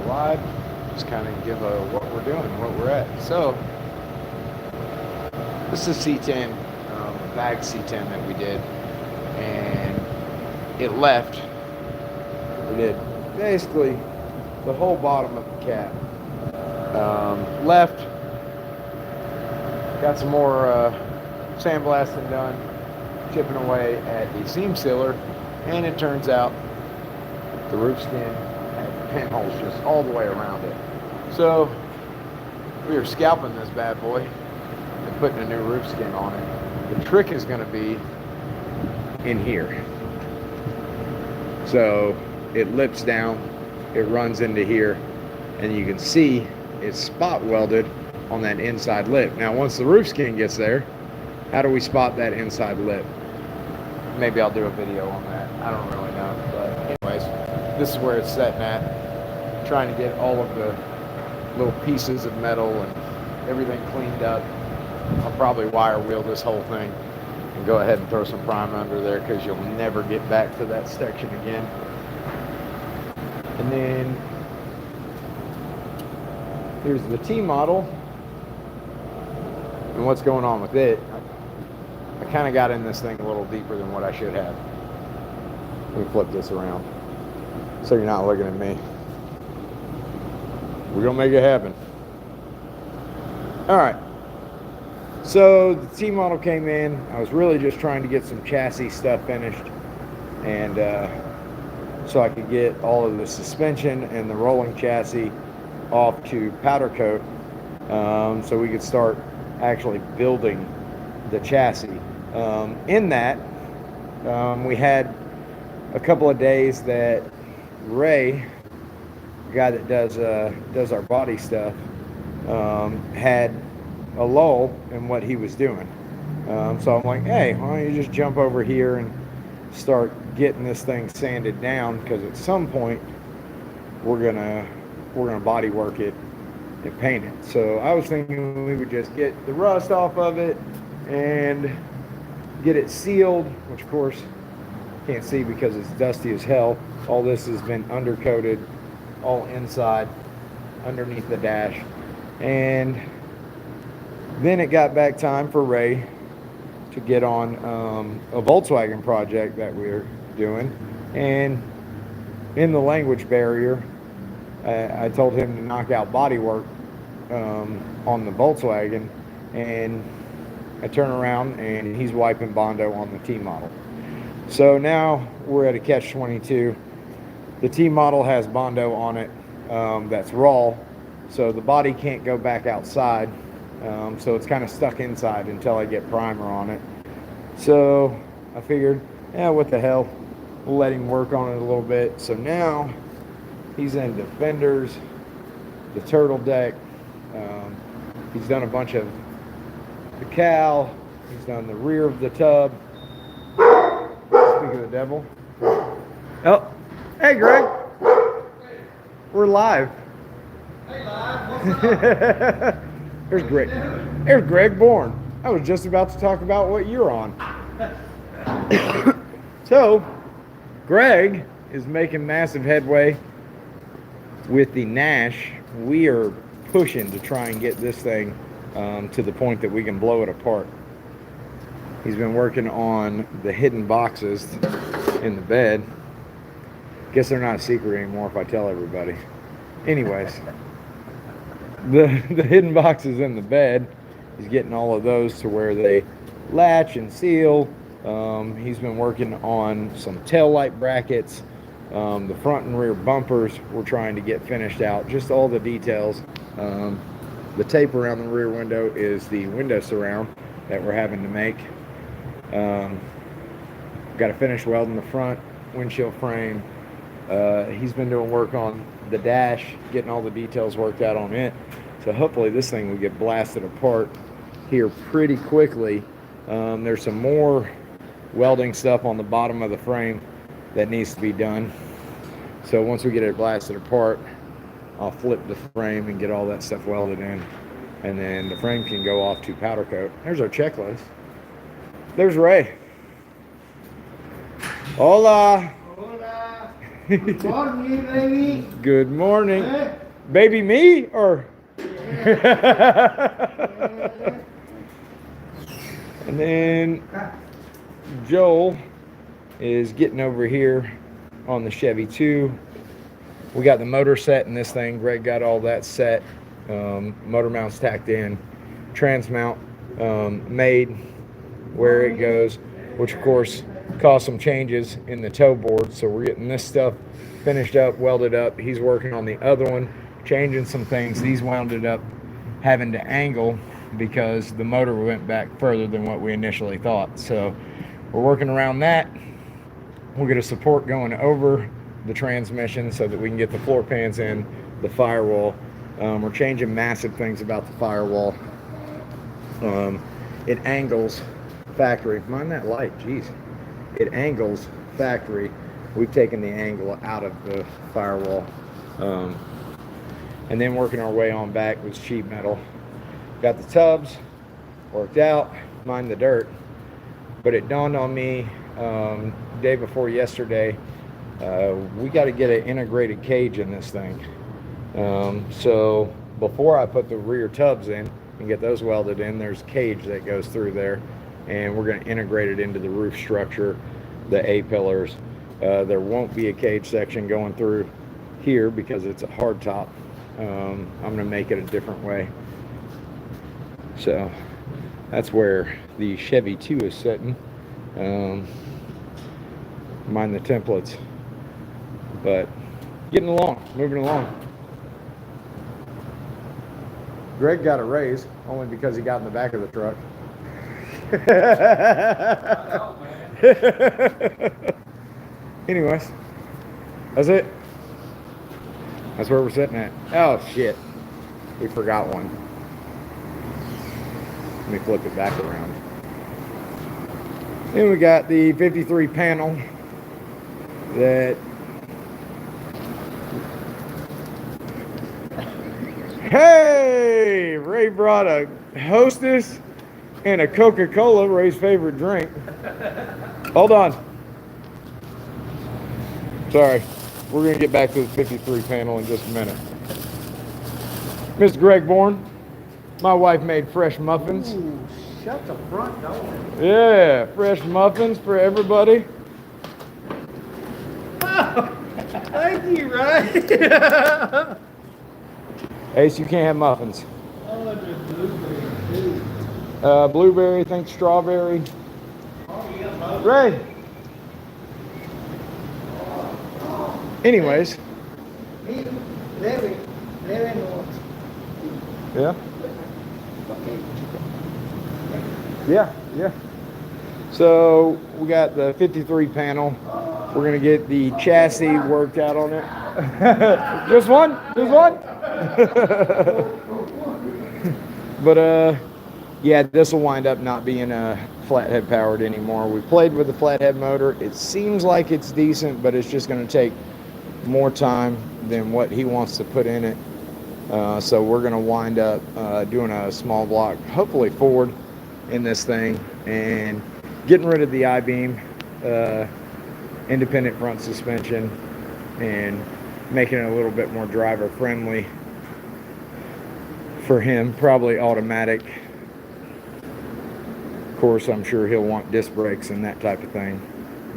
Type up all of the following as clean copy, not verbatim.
live, just kind of give what we're doing, what we're at. So this is C10, bag C10 that we did, and it left. We did basically the whole bottom of the cap. Left. Got some more sandblasting done, chipping away at the seam sealer, and it turns out the roof skin had pinholes just all the way around it. So we are scalping this bad boy and putting a new roof skin on it. The trick is going to be in here. So it lips down, it runs into here, and you can see it's spot welded on that inside lip. Now once the roof skin gets there, how do we spot that inside lip? Maybe I'll do a video on that. I don't really know. But anyways, this is where it's setting at. Trying to get all of the little pieces of metal and everything cleaned up. I'll probably wire wheel this whole thing and go ahead and throw some prime under there, because you'll never get back to that section again. And then here's the T model and what's going on with it. I kind of got in this thing a little deeper than what I should have. Let me flip this around so you're not looking at me. We're gonna make it happen. All right. So the T model came in. I was really just trying to get some chassis stuff finished, and so I could get all of the suspension and the rolling chassis off to powder coat, so we could start actually building the chassis. In that, we had a couple of days that Ray, the guy that does our body stuff, had a lull in what he was doing. So I'm like, hey, why don't you just jump over here and start getting this thing sanded down, because at some point we're gonna body work it and paint it. So I was thinking we would just get the rust off of it and get it sealed, which of course can't see because it's dusty as hell. All this has been undercoated all inside underneath the dash. And then it got back time for Ray to get on a Volkswagen project that we're doing, and in the language barrier, I told him to knock out body work on the Volkswagen, and I turn around and he's wiping Bondo on the T model. So now we're at a catch-22. The T model has Bondo on it that's raw, so the body can't go back outside, so it's kind of stuck inside until I get primer on it. So I figured, yeah, what the hell, we'll let him work on it a little bit. So now he's in the fenders, the turtle deck. He's done a bunch of the cowl. He's done the rear of the tub. Speak of the devil. Oh, hey, Greg. We're live. Hey, live. What's up? There's Greg. There's Greg Bourne. I was just about to talk about what you're on. So, Greg is making massive headway with the Nash. We are pushing to try and get this thing to the point that we can blow it apart. He's been working on the hidden boxes in the bed. Guess they're not a secret anymore if I tell everybody. Anyways, the hidden boxes in the bed, he's getting all of those to where they latch and seal. He's been working on some tail light brackets. The front and rear bumpers we're trying to get finished out, just all the details. The tape around the rear window is the window surround that we're having to make. Got to finish welding the front windshield frame. He's been doing work on the dash, getting all the details worked out on it. So hopefully this thing will get blasted apart here pretty quickly. There's some more welding stuff on the bottom of the frame that needs to be done. So once we get it blasted apart, I'll flip the frame and get all that stuff welded in, and then the frame can go off to powder coat. There's our checklist. There's Ray. Hola. Hola. Good morning, baby. Good morning. Hey. Baby me or? And then Joel is getting over here on the Chevy II. We got the motor set in this thing. Greg got all that set. Motor mounts tacked in. Trans mount made where it goes, which of course caused some changes in the toe board. So we're getting this stuff finished up, welded up. He's working on the other one, changing some things. These wound up having to angle because the motor went back further than what we initially thought. So we're working around that. We'll get a support going over the transmission so that we can get the floor pans in, the firewall. We're changing massive things about the firewall. It angles factory. Mind that light, jeez. It angles factory. We've taken the angle out of the firewall. And then working our way on back with sheet metal. Got the tubs worked out, mind the dirt. But it dawned on me day before yesterday, we got to get an integrated cage in this thing. So before I put the rear tubs in and get those welded in, there's a cage that goes through there, and we're going to integrate it into the roof structure, the A-pillars. There won't be a cage section going through here because it's a hard top. I'm going to make it a different way. So that's where the Chevy II is sitting. Mind the templates, but getting along, moving along. Greg got a raise only because he got in the back of the truck. Anyways, that's it. That's where we're sitting at. Oh shit, we forgot one. Let me flip it back around. Then we got the 53 panel that, hey, Ray brought a Hostess and a Coca-Cola, Ray's favorite drink. Hold on. Sorry, we're gonna get back to the 53 panel in just a minute. Mr. Greg Bourne, my wife made fresh muffins. Ooh, shut the front door. Yeah, fresh muffins for everybody. Thank you, Ray. Ace, you can't have muffins. Oh, the blueberry too. Blueberry, think strawberry. Oh, you got both. Ray. Anyways. Very nice. Yeah. Yeah. So we got the 53 panel. We're gonna get the chassis worked out on it. Just one? But yeah, this will wind up not being flathead powered anymore. We played with the flathead motor. It seems like it's decent, but it's just gonna take more time than what he wants to put in it. So we're gonna wind up doing a small block, hopefully Ford, in this thing, and getting rid of the I-beam, independent front suspension, and making it a little bit more driver friendly for him, probably automatic. Of course, I'm sure he'll want disc brakes and that type of thing,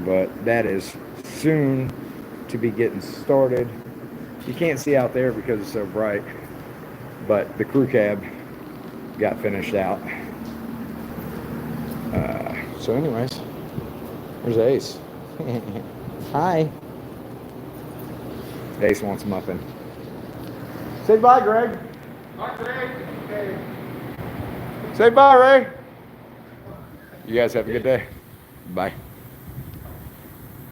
but that is soon to be getting started. You can't see out there because it's so bright, but the crew cab got finished out. So anyways, there's Ace. Hi. Ace wants a muffin. Say bye, Greg. Bye, Greg. Okay. Say bye, Ray. You guys have a good day. Bye.